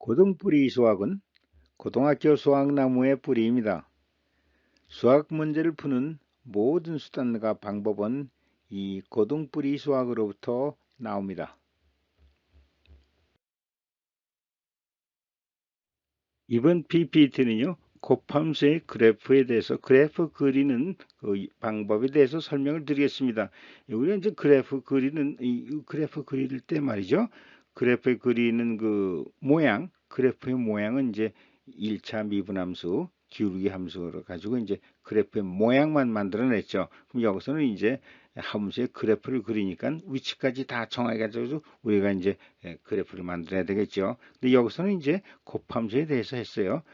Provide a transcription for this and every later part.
고등뿌리 수학은 고등학교 수학나무의 뿌리입니다. 수학 문제를 푸는 모든 수단과 방법은 이 고등뿌리 수학으로부터 나옵니다. 이번 PPT는요, 곱함수의 그래프에 대해서 그래프 그리는 그 방법에 대해서 설명을 드리겠습니다. 우리가 이제 그래프 그리는 이 그래프 그릴 때 말이죠. 그래프 그리는 그 모양, 그래프의 모양은 이제 1차 미분함수, 기울기 함수를 가지고 이제 그래프의 모양만 만들어냈죠. 그럼 여기서는 이제 함수의 그래프를 그리니까 위치까지 다 정하게 가지고 우리가 이제 그래프를 만들어야 되겠죠. 근데 여기서는 이제 곱함수에 대해서 했어요.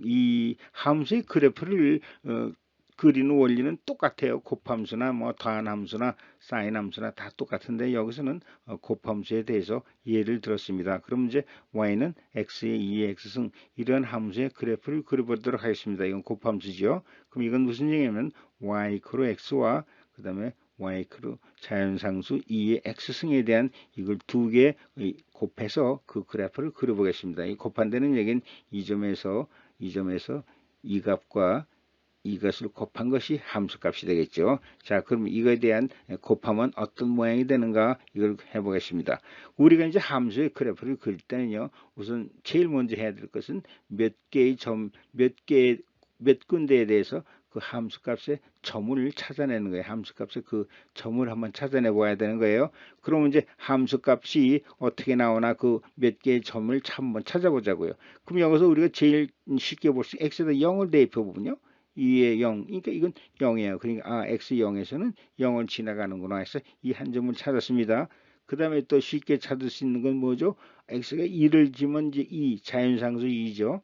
이 함수의 그래프를 그리는 원리는 똑같아요. 곱함수나 뭐 더한함수나 사인함수나 다 똑같은데 여기서는 곱함수에 대해서 예를 들었습니다. 그럼 이제 y는 x의 2의 x승 이런 함수의 그래프를 그려보도록 하겠습니다. 이건 곱함수죠. 그럼 이건 무슨 얘기냐면 y 크로 x와 그 다음에 y 크로 자연상수 2의 x승에 대한 이걸 두 개 곱해서 그 그래프를 그려보겠습니다. 이 곱한다는 얘기는 이 점에서 이 값과 이것을 곱한 것이 함수값이 되겠죠. 자, 그럼 이거에 대한 곱하면 어떤 모양이 되는가 이걸 해보겠습니다. 우리가 이제 함수의 그래프를 그릴 때는요, 우선 제일 먼저 해야 될 것은 몇 군데에 대해서 그 함수값의 점을 찾아내는 거예요. 함수값의 그 점을 한번 찾아내 봐야 되는 거예요. 그러면 이제 함수값이 어떻게 나오나 그 몇 개의 점을 한번 찾아보자고요. 그럼 여기서 우리가 제일 쉽게 볼 수 x에다 0을 대입해 보면요. 2의 0, 그러니까 이건 0이에요. 그러니까 x 0에서는 0을 지나가는구나 해서 이 한 점을 찾았습니다. 그 다음에 또 쉽게 찾을 수 있는 건 뭐죠? x가 2를 지면 이제 2, 자연상수 2죠.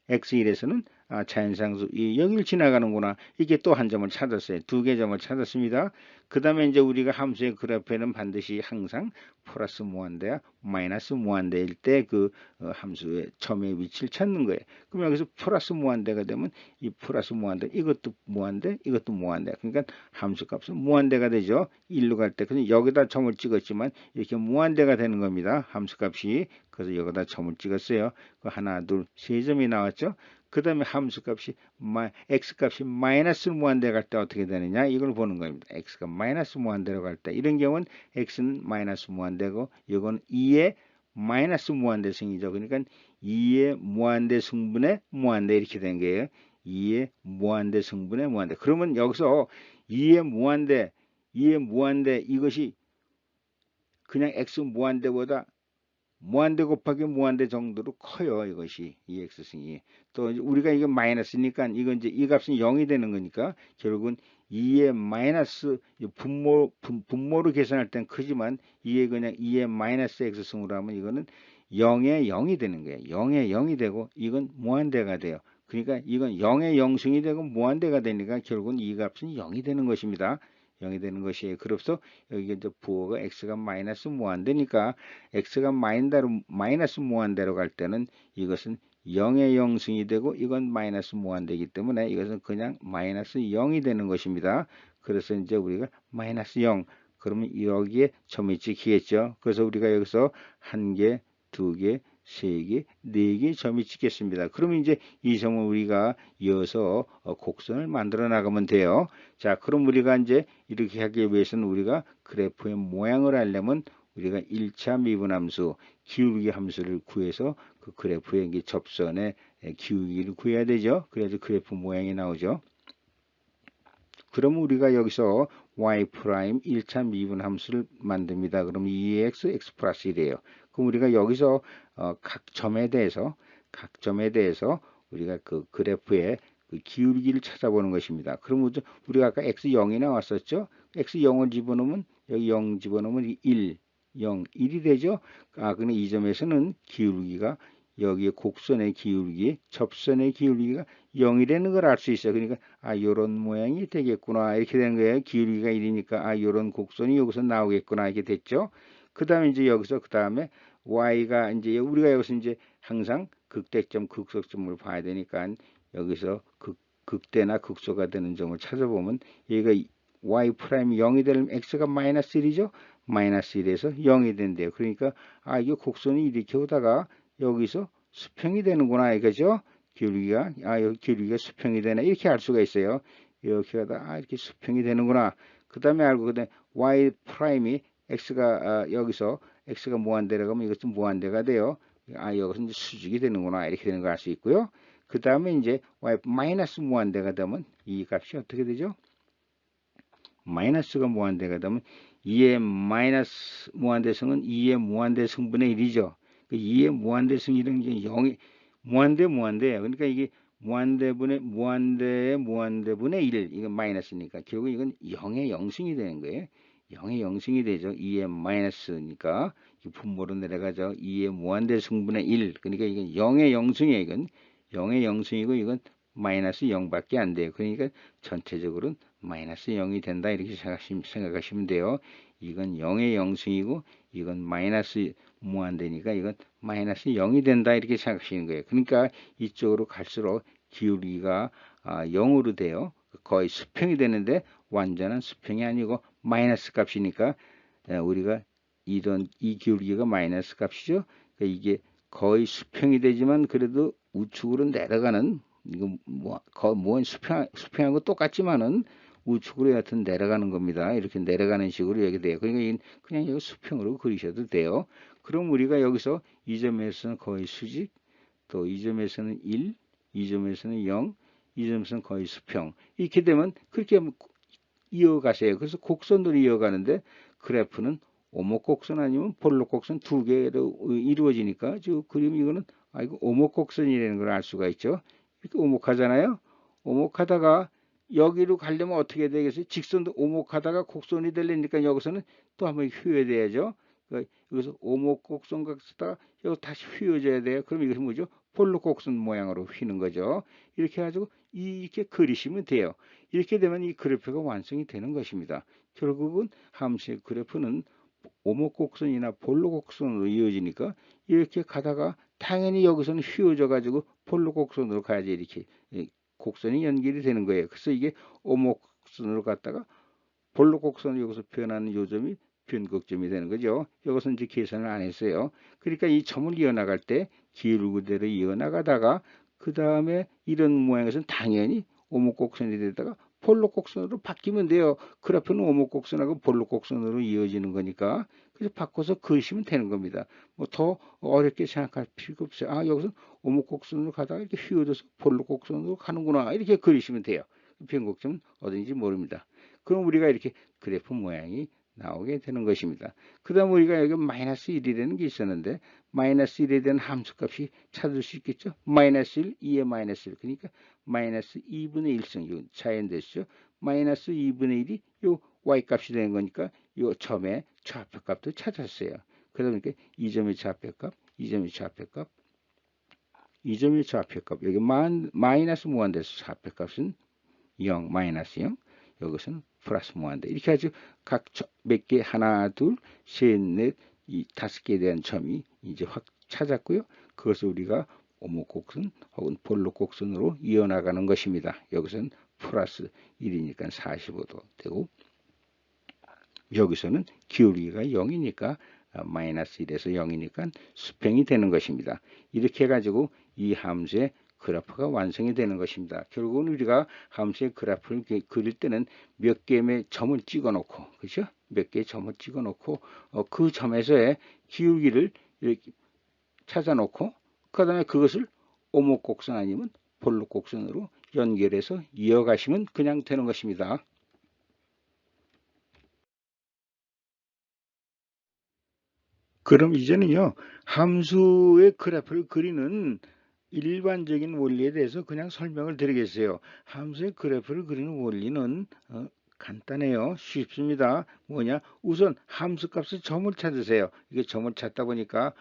x1에서는 자연상수 여기를 지나가는구나. 이게 또 한 점을 찾았어요. 두 개 점을 찾았습니다. 그 다음에 이제 우리가 함수의 그래프에는 반드시 항상 플러스 무한대와 마이너스 무한대일 때 그 함수의 점의 위치를 찾는 거예요. 그럼 여기서 플러스 무한대가 되면 이 플러스 무한대 이것도 무한대 이것도 무한대. 그러니까 함수값은 무한대가 되죠. 1로 갈 때 그냥 여기다 점을 찍었지만 이렇게 무한대가 되는 겁니다. 함수값이. 그래서 여기다 점을 찍었어요. 그 하나 둘 세 점이 나왔죠. 그 다음에 함수값이 x값이 마이너스 무한대 갈 때 어떻게 되느냐 이걸 보는 겁니다. x가 마이너스 무한대로 갈 때 이런 경우는 x는 마이너스 무한대고 이건 2의 마이너스 무한대 승이죠. 그러니까 2의 무한대 승분의 무한대 이렇게 된 거예요. 2의 무한대 승분의 무한대. 그러면 여기서 2의 무한대 이것이 그냥 x 무한대보다 무한대 곱하기 무한대 정도로 커요. 이것이 이 x승이. 또 우리가 이거 마이너스니까 이건 이제 이 값은 0이 되는 거니까 결국은 2의 마이너스 분모로 계산할 땐 크지만 2의 그냥 2의 마이너스 x승으로 하면 이거는 0의 0이 되는 거예요. 0의 0이 되고 이건 무한대가 돼요. 그러니까 이건 0의 0승이 되고 무한대가 되니까 결국은 이 값은 0이 되는 것입니다. 0이 되는 것이에요. 그래서 여기 이제 부호가 x가 마이너스 무한대니까 x가 마이너스 무한대로 갈 때는 이것은 0의 0승이 되고 이건 마이너스 무한대이기 때문에 이것은 그냥 마이너스 0이 되는 것입니다. 그래서 이제 우리가 마이너스 0 그러면 여기에 점이 찍히겠죠. 그래서 우리가 여기서 한 개, 두 개, 세 개, 네 개 점이 찍겠습니다. 그러면 이제 이 점을 우리가 이어서 곡선을 만들어 나가면 돼요. 자, 그럼 우리가 이제 이렇게 하기 위해서는 우리가 그래프의 모양을 알려면 우리가 1차 미분함수 기울기 함수를 구해서 그 그래프의 접선의 기울기를 구해야 되죠. 그래야지 그래프 모양이 나오죠. 그럼 우리가 여기서 y' 1차 미분 함수를 만듭니다. 그럼 2x x 플러스 1이에요. 그럼 우리가 여기서 각 점에 대해서 우리가 그 그래프의 그 기울기를 찾아보는 것입니다. 그럼 우리가 아까 x0이 나왔었죠? x0을 집어넣으면 여기 0 집어넣으면 1, 0, 1이 되죠? 그럼 이 점에서는 기울기가 여기에 곡선의 기울기, 접선의 기울기가 0이라는 걸 알 수 있어요. 그러니까 요런 모양이 되겠구나 이렇게 되는 거예요. 기울기가 1이니까 요런 곡선이 여기서 나오겠구나 이렇게 됐죠. 그 다음에 이제 여기서 그 다음에 y가 이제 우리가 여기서 이제 항상 극대점, 극소점을 봐야 되니까 여기서 극대나 극소가 되는 점을 찾아보면 여기가 y 프라임이 0이 되려면 x가 마이너스 1이죠. 마이너스 1에서 0이 된대요. 그러니까 이게 곡선이 이렇게 오다가 여기서 수평이 되는구나 이거죠. 기울기가 여기 기울기가 수평이 되네 이렇게 알 수가 있어요. 이렇게 가다 이렇게 수평이 되는구나. 그 다음에 알고 그다음에 y 프라임이 x가 여기서 x가 무한대로 가면 이것도 무한대가 돼요. 여기서 이제 수직이 되는구나 이렇게 되는 걸 알 수 있고요. 그 다음에 이제 y 마이너스 무한대가 되면 이 값이 어떻게 되죠? 마이너스가 무한대가 되면 2의 마이너스 무한대승은 2의 무한대승분의 1이죠. 2의 무한대승 이런 게 0이 무한대예요. 그러니까 이게 무한대의 무한대분의 1 이건 마이너스니까 결국 이건 0의 0승이 되는 거예요. 0의 0승이 되죠. 2의 마이너스니까 분모로 내려가죠. 2의 무한대승분의 1 그러니까 이건 0의 0승이에요. 이건 0의 0승이고 이건 마이너스 0밖에 안 돼요. 그러니까 전체적으로는 마이너스 0이 된다 이렇게 생각하시면 돼요. 이건 0의 0승이고 이건 마이너스 무한대니까 이건 마이너스 0이 된다 이렇게 생각하시는 거예요. 그러니까 이쪽으로 갈수록 기울기가 0으로 돼요. 거의 수평이 되는데 완전한 수평이 아니고 마이너스 값이니까 우리가 이 기울기가 마이너스 값이죠. 그러니까 이게 거의 수평이 되지만 그래도 우측으로 내려가는 이거 뭐 수평하고 똑같지만은 우측으로 여하튼 내려가는 겁니다. 이렇게 내려가는 식으로 여기 돼요. 그러니까 그냥 여기 수평으로 그리셔도 돼요. 그럼 우리가 여기서 이 점에서는 거의 수직, 또 이 점에서는 1, 이 점에서는 0, 이 점에서는 거의 수평. 이렇게 되면 그렇게 이어가세요. 그래서 곡선으로 이어가는데 그래프는 오목곡선 아니면 볼록곡선 두 개로 이루어지니까 저 그림 이거는 이거 오목곡선이라는 걸 알 수가 있죠. 이렇게 오목하잖아요. 오목하다가 여기로 가려면 어떻게 되겠어요? 직선도 오목하다가 곡선이 되려니까 여기서는 또 한번 휘어져야죠. 그러니까 여기서 오목곡선 같다가 여기 다시 휘어져야 돼요. 그럼 이것은 뭐죠? 볼록곡선 모양으로 휘는 거죠. 이렇게 해가지고 이렇게 그리시면 돼요. 이렇게 되면 이 그래프가 완성이 되는 것입니다. 결국은 함수의 그래프는 오목곡선이나 볼록곡선으로 이어지니까 이렇게 가다가 당연히 여기서는 휘어져 가지고 볼록곡선으로 가야지 이렇게 곡선이 연결이 되는 거예요. 그래서 이게 오목곡선으로 갔다가 볼록곡선을 여기서 표현하는 요점이 변곡점이 되는 거죠. 여기서 이제 계산을 안 했어요. 그러니까 이 점을 이어나갈 때 기울기대로 이어나가다가 그 다음에 이런 모양에서는 당연히 오목곡선이 되다가 볼록곡선으로 바뀌면 돼요. 그래프는 오목곡선하고 볼록곡선으로 이어지는 거니까 그래서 바꿔서 그리시면 되는 겁니다. 뭐 더 어렵게 생각할 필요가 없어요. 여기서 오목곡선으로 가다가 이렇게 휘어져서 볼록곡선으로 가는구나 이렇게 그리시면 돼요. 변곡점은 어딘지 모릅니다. 그럼 우리가 이렇게 그래프 모양이 나오게 되는 것입니다. 그 다음 우리가 여기 마이너스 1이라는 게 있었는데 마이너스 1에 대한 함수값이 찾을 수 있겠죠. 마이너스 1, 2의 마이너스 1 그러니까 마이너스 2분의 1승 요 차이인데죠. 마이너스 2분의 1이 요 y값이 되는 거니까 요 점의 좌표값도 찾았어요. 그러니까 이 점의 좌표값, 이 점의 좌표값, 이 점의 좌표값 여기 마이너스 무한대에서 좌표값은 0, 마이너스 0 여기서는 플러스 무한대 이렇게 해서 각 몇 개 하나 둘 셋 넷 이 다섯 개에 대한 점이 이제 확 찾았고요. 그것을 우리가 오목곡선 혹은 볼록곡선으로 이어나가는 것입니다. 여기서는 플러스 1이니까 45도 되고 여기서는 기울기가 0이니까 마이너스 1에서 0이니까 수평이 되는 것입니다. 이렇게 해가지고 이 함수의 그래프가 완성이 되는 것입니다. 결국은 우리가 함수의 그래프를 그릴 때는 몇 개의 점을 찍어 놓고 그렇죠? 몇 개의 점을 찍어 놓고 그 점에서의 기울기를 이렇게 찾아 놓고 그 다음에 그것을 오목곡선 아니면 볼록곡선으로 연결해서 이어가시면 그냥 되는 것입니다. 그럼 이제는요, 함수의 그래프를 그리는 일반적인 원리에 대해서 그냥 설명을 드리겠어요. 함수의 그래프를 그리는 원리는 간단해요. 쉽습니다. 뭐냐? 우선 함수값의 점을 찾으세요. 이게 점을 찾다 보니까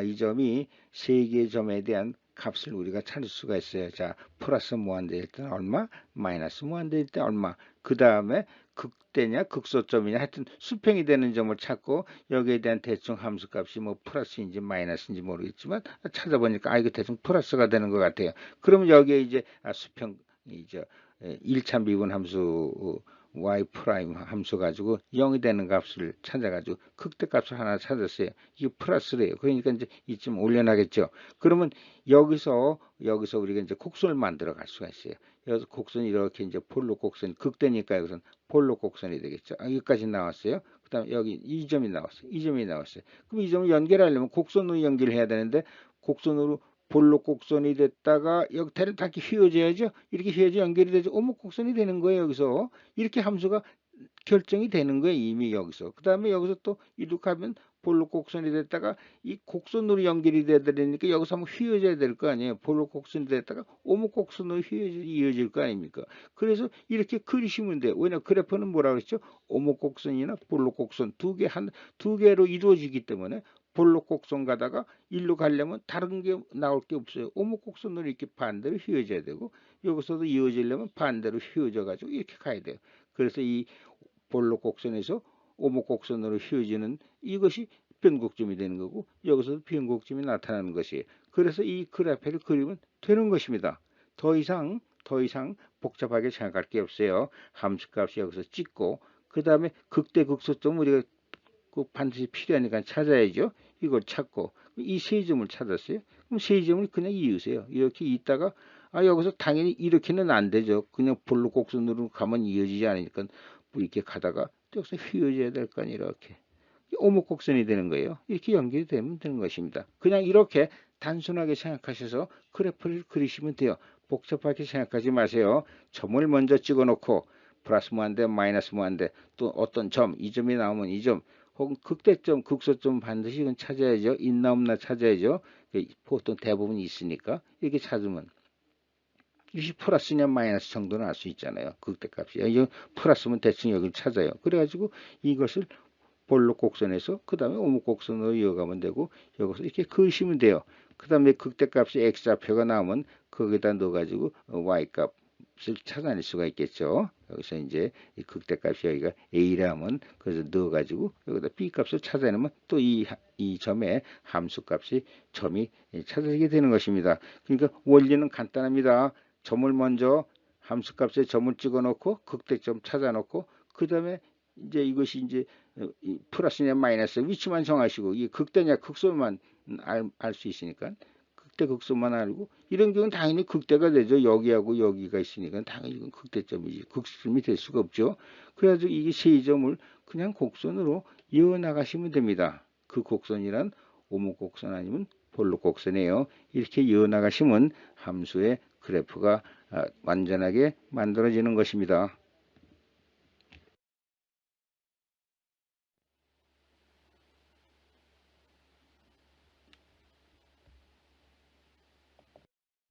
이 점이 세 개의 점에 대한 값을 우리가 찾을 수가 있어요. 자, 플러스 무한대일 때는 얼마? 마이너스 무한대일 때 얼마? 그 다음에 극대냐 극소점이냐 하여튼 수평이 되는 점을 찾고 여기에 대한 대충 함수값이 뭐 플러스인지 마이너스인지 모르겠지만 찾아보니까 이거 대충 플러스가 되는 것 같아요. 그러면 여기에 이제 수평 이제 1차 미분 함수 y 프라임 함수 가지고 0이 되는 값을 찾아가지고 극대값을 하나 찾았어요. 이게 플러스래요. 그러니까 이제 이쯤 올려놔겠죠. 그러면 여기서 우리가 이제 곡선을 만들어 갈 수가 있어요. 여기서 곡선이 이렇게 이제 폴로 곡선 극대니까 여기서는 폴로 곡선이 되겠죠. 여기까지 나왔어요. 그다음에 여기 이 점이 나왔어요. 이 점이 나왔어요. 그럼 이 점을 연결하려면 곡선으로 연결해야 되는데 곡선으로 볼록 곡선이 됐다가 여기 대를 다 이렇게 휘어져야죠. 이렇게 휘어져 연결이 되죠. 오목 곡선이 되는 거예요. 여기서 이렇게 함수가 결정이 되는 거예요. 이미 여기서. 그 다음에 여기서 또 이렇게 하면 볼록 곡선이 됐다가 이 곡선으로 연결이 돼야 되니까 여기서 한번 휘어져야 될 거 아니에요. 볼록 곡선이 됐다가 오목 곡선으로 이어질 거 아닙니까? 그래서 이렇게 그리시면 돼요. 왜냐 그래프는 뭐라 그랬죠? 오목 곡선이나 볼록 곡선 두 개로 이루어지기 때문에 볼록 곡선 가다가 일로 가려면 다른 게 나올 게 없어요. 오목 곡선으로 이렇게 반대로 휘어져야 되고 여기서도 이어지려면 반대로 휘어져 가지고 이렇게 가야 돼요. 그래서 이 볼록 곡선에서 오목 곡선으로 휘어지는 이것이 변곡점이 되는 거고 여기서도 변곡점이 나타나는 것이에요. 그래서 이 그래프를 그리면 되는 것입니다. 더 이상 복잡하게 생각할 게 없어요. 함수값이 여기서 찍고 그 다음에 극대 극소점 우리가 꼭 반드시 필요하니까 찾아야죠. 이걸 찾고 이 세 점을 찾았어요. 그럼 세 점을 그냥 이으세요. 이렇게 있다가 여기서 당연히 이렇게는 안 되죠. 그냥 볼록 곡선으로 가면 이어지지 않으니까 뭐 이렇게 가다가 여기서 휘어져야 될 거 아니에요. 이렇게 오목곡선이 되는 거예요. 이렇게 연결이 되면 되는 것입니다. 그냥 이렇게 단순하게 생각하셔서 그래프를 그리시면 돼요. 복잡하게 생각하지 마세요. 점을 먼저 찍어놓고 플러스 무한대 마이너스 무한대 또 어떤 점 이 점이 나오면 이 점 혹은 극대점 극소점 반드시 이건 찾아야죠. 있나 없나 찾아야죠. 보통 대부분 있으니까 이렇게 찾으면 이것이 플러스냐 마이너스 정도는 알 수 있잖아요. 극대값이 이 플러스면 대충 여기를 찾아요. 그래가지고 이것을 볼록 곡선에서 그 다음에 오목 곡선으로 이어가면 되고 여기서 이렇게 그으시면 돼요. 그 다음에 극대값이 x좌표가 나오면 거기다 넣어가지고 y값을 찾아낼 수가 있겠죠. 여기서 이제 이 극대값이 여기가 a라면 그래서 넣어가지고 여기다 b값을 찾아내면 또 이 점의 함수값이 점이 찾아지게 되는 것입니다. 그러니까 원리는 간단합니다. 점을 먼저 함수값에 점을 찍어놓고 극대점 찾아놓고 그 다음에 이제 이것이 이제 플러스냐 마이너스 위치만 정하시고 이 극대냐 극소만 알 수 있으니까 극대 극소만 알고 이런 경우는 당연히 극대가 되죠. 여기하고 여기가 있으니까 당연히 이건 극대점이지 극소점이 될 수가 없죠. 그래가지고 이게 세 점을 그냥 곡선으로 이어 나가시면 됩니다. 그 곡선이란 오목곡선 아니면 볼록 곡선이에요. 이렇게 이어 나가시면 함수의 그래프가 완전하게 만들어지는 것입니다.